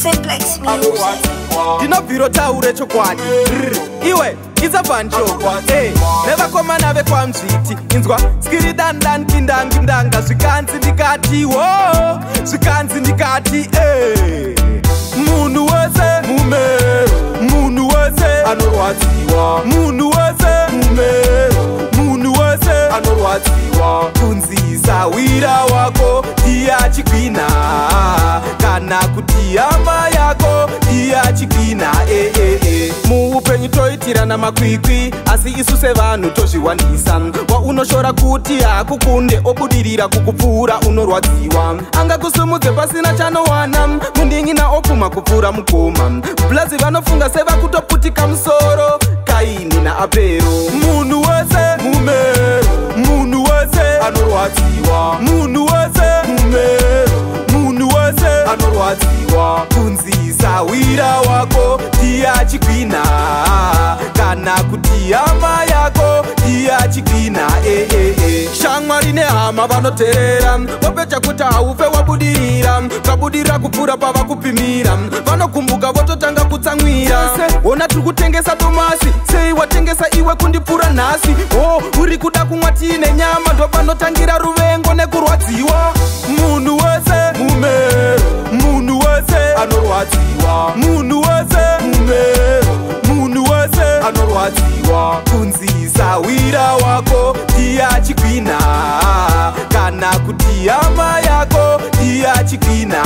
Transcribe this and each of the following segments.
Simplex Music. Ndinobviro taure chokwadi iwe izabvancho nevakomana vekwamzviti inzwa skiri dandan kindangindanga zvikanzi ndikati wo zvikanzi ndikati munhu wese mumero munhu wese anorwadziwa munhu wese mumero munhu wese anorwadziwa kunzisa wira wako ndiyachigwina kana kuti hama yako ndiyachigwina muupenyu toitirana makwikwi asi isu sevanhu tozviwandisa waunoshora kuti hakukunde obudirira kukupfuura unorwadziwa angakusumudze pasina chanowana mundingina opfuma kupfuura mukoma bulazi vanofunga sevakutoputika musoro kaini naapero munhu wese mumero munhu wese anorwadziwa munhu wese mumero munhu wese anorwadziwa kunzisa wira wako ndiyachigwina kana kuti hama yako ndiyachigwina shamwari nehama vanoteerera vopedza kuti haufe wabudirira kabudirira kupfuura pavakupimira vanokumbuka vototanga kutsamwira ona tiri kutengesa domasi sei watengesa iwe kundipfuura nhasi uri kuda kumwa tiine nyama ndopanotangira ruvengo nekurwadziwa munhu wese mumero munhu wese anorwadziwa munhu wese mumero munhu wese anorwadziwa kunzisa wira wako ndiyachigwina kana kuti hama yako ndiyachigwina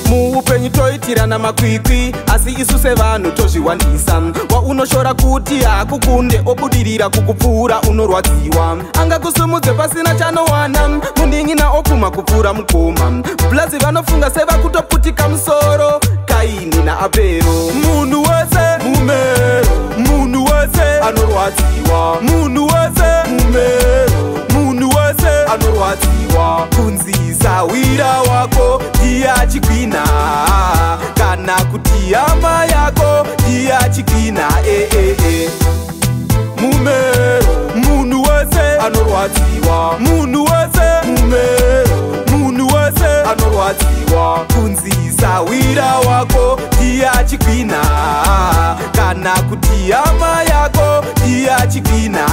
muupenyu toitirana makwikwi asi isu sevanhu tozviwandisa waunoshora kuti hakukunde obudirira kukupfuura unorwadziwa angakusumudze pasina chanowana mundingina opfuma kupfuura mukoma bulazi vanofunga sevakutoputika musoro kaini naapero munhu wese mumero munhu wese anorwadziwa munhu wese mumero munhu wese anorwadziwa kunzisa wira wako ndiyachigwina kana kuti hama yako ndiyachigwina mumero munhu wese anorwadziwa munhu wese mumero munhu wese anorwadziwa kunzisa wira wako ndiyachigwina kana kuti hama yako ndiyachigwina